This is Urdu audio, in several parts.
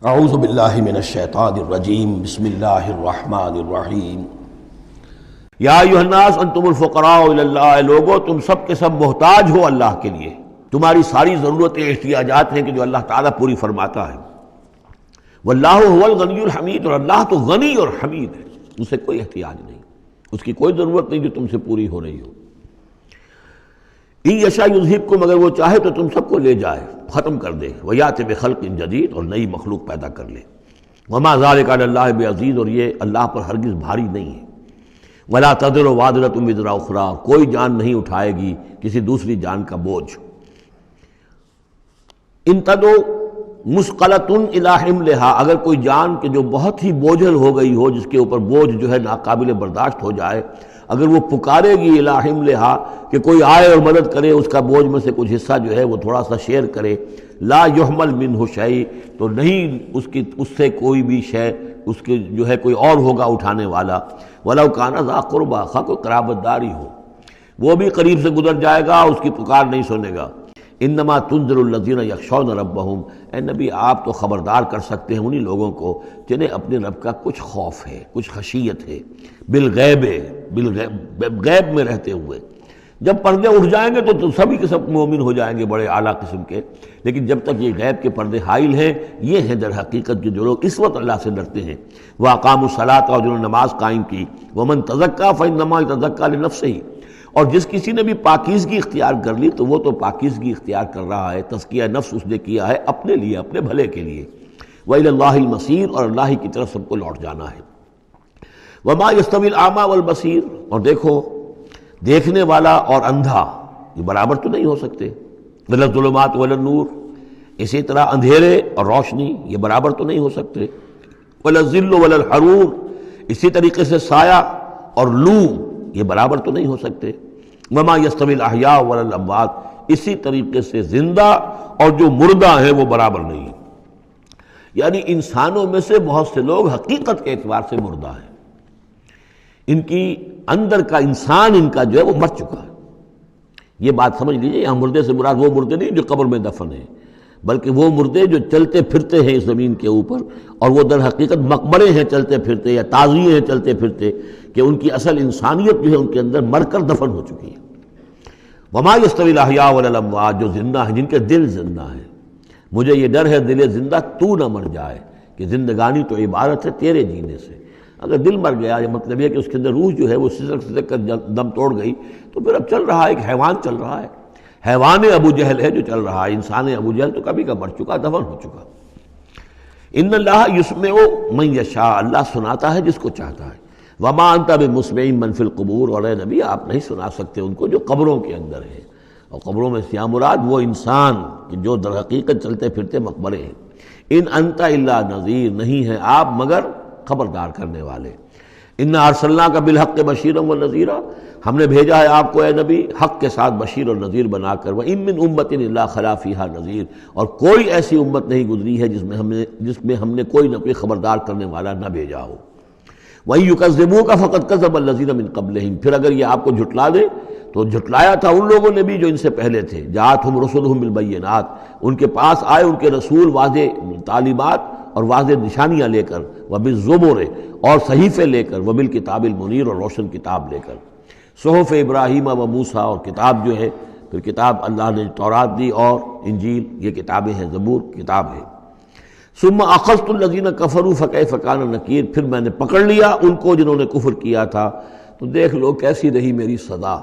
اعوذ باللہ من الشیطان الرجیم بسم اللہ الرحمن الرحیم یا ایھا الناس انتم الفقراء الی اللہ، لوگو تم سب کے سب محتاج ہو اللہ کے لیے، تمہاری ساری ضرورتیں احتیاجات ہیں کہ جو اللہ تعالیٰ پوری فرماتا ہے۔ واللہ هو الغنی الحمید، اور اللہ تو غنی اور حمید ہے، اسے کوئی احتیاج نہیں، اس کی کوئی ضرورت نہیں جو تم سے پوری ہو رہی ہو۔ ان یشاء یذہبکم، اگر وہ چاہے تو تم سب کو لے جائے، ختم کر دے، ویأتی بخلق جدید، اور نئی مخلوق پیدا کر لے۔ وما ذلک علی اللہ بعزیز، اور یہ اللہ پر ہرگز بھاری نہیں ہے۔ ولا تزر وازرۃ وزر اخری، کوئی جان نہیں اٹھائے گی کسی دوسری جان کا بوجھ۔ ان تدعو مثقلۃ الی حملھا، اگر کوئی جان کہ جو بہت ہی بوجھل ہو گئی ہو، جس کے اوپر بوجھ جو ہے ناقابل برداشت ہو جائے، اگر وہ پکارے گی الی حملھا کہ کوئی آئے اور مدد کرے، اس کا بوجھ میں سے کچھ حصہ جو ہے وہ تھوڑا سا شیئر کرے، لا یحمل منہ شیء، تو نہیں اس سے کوئی بھی شے، اس کے جو ہے کوئی اور ہوگا اٹھانے والا۔ ولو کان ذا قربیٰ، خواہ کوئی قرابت داری ہو، وہ بھی قریب سے گزر جائے گا، اس کی پکار نہیں سنے گا۔ انما تنذر الذین یخشون ربہم، اے نبی آپ تو خبردار کر سکتے ہیں انہی لوگوں کو جنہیں اپنے رب کا کچھ خوف ہے، کچھ خشیت ہے، بالغیب، غیب میں رہتے ہوئے۔ جب پردے اٹھ جائیں گے تو سبھی کے سب مومن ہو جائیں گے، بڑے اعلیٰ قسم کے، لیکن جب تک یہ غیب کے پردے حائل ہیں، یہ ہیں در حقیقت جو لوگ اس وقت اللہ سے ڈرتے ہیں۔ وَأَقَامُوا الصَّلَاةَ، اور جنہوں نے نماز قائم کی۔ وَمَن تَزَكَّىٰ فَإِنَّمَا يَتَزَكَّىٰ لِنَفْسِهِ، اور جس کسی نے بھی پاکیزگی اختیار کر لی تو وہ تو پاکیزگی اختیار کر رہا ہے، تزکیہ نفس اس نے کیا ہے اپنے لیے، اپنے بھلے کے لیے۔ وَإِلَى اللَّهِ الْمَصِيرُ، اور اللہ ہی کی طرف سب کو لوٹ جانا ہے۔ وَمَا يَسْتَوِي الْأَعْمَىٰ وَالْبَصِيرُ، اور دیکھو دیکھنے والا اور اندھا یہ برابر تو نہیں ہو سکتے۔ وَلَا الظُّلُمَاتُ وَلَا النُّورُ، اسی طرح اندھیرے اور روشنی یہ برابر تو نہیں ہو سکتے۔ وَلَا الظِّلُّ وَلَا الْحَرُورُ، اسی طریقے سے سایہ اور لو یہ برابر تو نہیں ہو سکتے۔ وَمَا يَسْتَوِي الْأَحْيَاءُ وَلَا الْأَمْوَاتُ، اسی طریقے سے زندہ اور جو مردہ ہیں وہ برابر نہیں ہیں۔ یعنی انسانوں میں سے بہت سے لوگ حقیقت کے اعتبار سے مردہ ہیں، ان کی اندر کا انسان ان کا جو ہے وہ مر چکا ہے۔ یہ بات سمجھ لیجئے، یہاں مردے سے مراد وہ مردے نہیں جو قبر میں دفن ہیں، بلکہ وہ مردے جو چلتے پھرتے ہیں اس زمین کے اوپر، اور وہ در حقیقت مقبرے ہیں چلتے پھرتے، یا تعزیے ہیں چلتے پھرتے، کہ ان کی اصل انسانیت جو ہے ان کے اندر مر کر دفن ہو چکی ہے۔ وما یستوی الاحیاء ولا الاموات، جو زندہ ہیں، جن کے دل زندہ ہیں۔ مجھے یہ ڈر ہے دل زندہ تو نہ مر جائے، کہ زندگانی تو عبارت ہے تیرے جینے سے۔ اگر دل مر گیا، یہ مطلب یہ کہ اس کے اندر روح جو ہے وہ سسک کر دم توڑ گئی، تو پھر اب چل رہا ہے، ایک حیوان چل رہا ہے، حیوان ابو جہل ہے جو چل رہا ہے، انسان ابو جہل تو کبھی کا مر چکا، دفن ہو چکا۔ ان اللہ یسمع من یشاء، اللہ سناتا ہے جس کو چاہتا ہے۔ وما انت بمسمع من فی القبور، اور اے نبی آپ نہیں سنا سکتے ان کو جو قبروں کے اندر ہیں، اور قبروں میں سے مراد وہ انسان کہ جو در حقیقت چلتے پھرتے مقبرے ہیں۔ ان انت الا نذیر، نہیں ہے آپ مگر خبردار کرنے والے۔ انا ارسلناک بالحق بشیرا ونذیرا، ہم نے بھیجا ہے آپ کو اے نبی حق کے ساتھ بشیر اور نذیر بنا کر۔ وان من امۃ الا خلا فیہا نذیر، اور کوئی ایسی امت نہیں گزری ہے جس میں ہم نے کوئی نہ کوئی خبردار کرنے والا نہ بھیجا ہو۔ وَإِن يُكَذِّبُوكَ فَقَدْ كَذَّبَ الَّذِينَ مِن قَبْلِهِمْ، پھر اگر یہ آپ کو جھٹلا دے تو جھٹلایا تھا ان لوگوں نے بھی جو ان سے پہلے تھے۔ جاءتہم رسلہم بالبینات، ان کے پاس آئے ان کے رسول واضح تعلیمات اور واضح نشانیاں لے کر، وبالزبر، اور صحیفے لے کر، وبالکتاب المنیر، اور روشن کتاب لے کر۔ صحف ابراہیم و موسیٰ، اور کتاب جو ہے پھر کتاب اللہ نے تورات دی اور انجیل، یہ کتابیں ہیں، زبور کتاب ہے۔ ثم اخذت الذین کفروا فکیف کان نکیر، پھر میں نے پکڑ لیا ان کو جنہوں نے کفر کیا تھا، تو دیکھ لو کیسی رہی میری سزا۔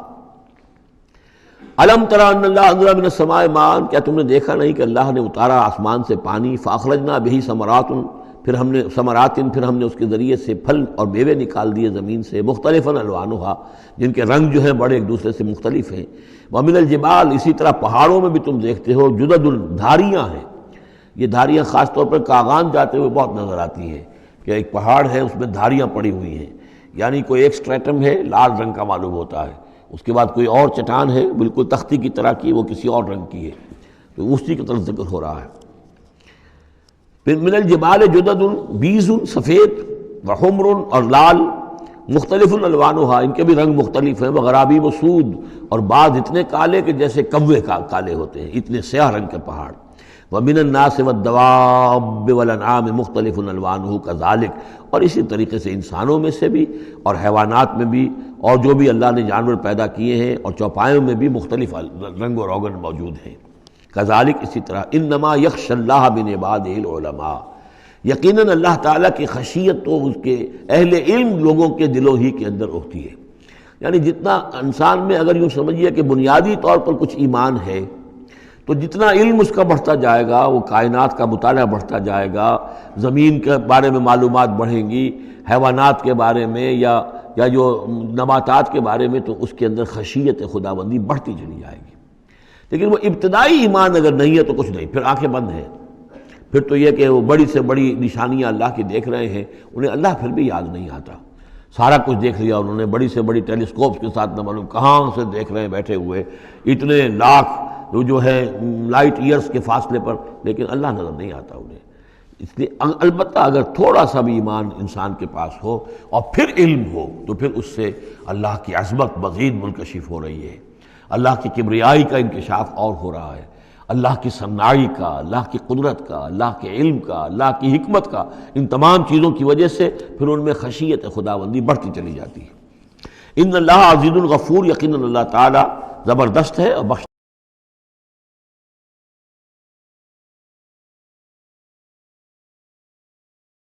الم تری ان اللہ انزل من السماء ماء، کیا تم نے دیکھا نہیں کہ اللہ نے اتارا آسمان سے پانی، فاخرجنا بہ ثمرات، پھر ہم نے اس کے ذریعے سے پھل اور میوے نکال دیے زمین سے، مختلفا الوانھا، جن کے رنگ جو ہیں بڑے ایک دوسرے سے مختلف ہیں۔ ومن الجبال، اسی طرح پہاڑوں میں بھی تم دیکھتے ہو، جدد، دھاریاں ہیں۔ یہ دھاریاں خاص طور پر کاغان جاتے ہوئے بہت نظر آتی ہیں، کہ ایک پہاڑ ہے اس میں دھاریاں پڑی ہوئی ہیں، یعنی کوئی ایک سٹریٹم ہے لال رنگ کا معلوم ہوتا ہے، اس کے بعد کوئی اور چٹان ہے بالکل تختی کی طرح کی، وہ کسی اور رنگ کی ہے، تو اسی کی طرف ذکر ہو رہا ہے۔ پھر من الجبال جدد، بیض، سفید، وحمر، اور لال، مختلف الوانھا، ان کے بھی رنگ مختلف ہیں، وغرابیب سود، اور بعض اتنے کالے کہ جیسے کوے کالے ہوتے ہیں، اتنے سیاہ رنگ کے پہاڑ۔ وَمِنَ النَّاسِ وَالدَّوَابِّ وَالْأَنْعَامِ مُخْتَلِفٌ أَلْوَانُهُ كَذَلِكَ، اور اسی طریقے سے انسانوں میں سے بھی اور حیوانات میں بھی، اور جو بھی اللہ نے جانور پیدا کیے ہیں اور چوپایوں میں بھی مختلف رنگ و روغن موجود ہیں۔ کذالک، اسی طرح، انما یخشی اللہ من عبادہ العلماء، یقیناً اللہ تعالیٰ کی خشیت تو اس کے اہل علم لوگوں کے دلوں ہی کے اندر ہوتی ہے۔ یعنی جتنا انسان میں اگر یوں سمجھیے کہ بنیادی طور پر کچھ ایمان ہے، تو جتنا علم اس کا بڑھتا جائے گا، وہ کائنات کا مطالعہ بڑھتا جائے گا، زمین کے بارے میں معلومات بڑھیں گی، حیوانات کے بارے میں یا جو نباتات کے بارے میں، تو اس کے اندر خشیت خداوندی بڑھتی چلی جائے گی۔ لیکن وہ ابتدائی ایمان اگر نہیں ہے تو کچھ نہیں، پھر آنکھیں بند ہیں، پھر تو یہ کہ وہ بڑی سے بڑی نشانیاں اللہ کی دیکھ رہے ہیں، انہیں اللہ پھر بھی یاد نہیں آتا۔ سارا کچھ دیکھ لیا انہوں نے، بڑی سے بڑی ٹیلیسکوپس کے ساتھ، نہ معلوم کہاں سے دیکھ رہے ہیں بیٹھے ہوئے، اتنے لاکھ جو ہے لائٹ ایئرز کے فاصلے پر، لیکن اللہ نظر نہیں آتا انہیں۔ اس لیے البتہ اگر تھوڑا سا بھی ایمان انسان کے پاس ہو اور پھر علم ہو، تو پھر اس سے اللہ کی عظمت مزید منکشف ہو رہی ہے، اللہ کی کبریائی کا انکشاف اور ہو رہا ہے، اللہ کی صناعی کا، اللہ کی قدرت کا، اللہ کے علم کا، اللہ کی حکمت کا، ان تمام چیزوں کی وجہ سے پھر ان میں خشیت خداوندی بڑھتی چلی جاتی ہے۔ ان اللہ عزیز الغفور، یقیناً اللہ تعالیٰ زبردست ہے اور بخش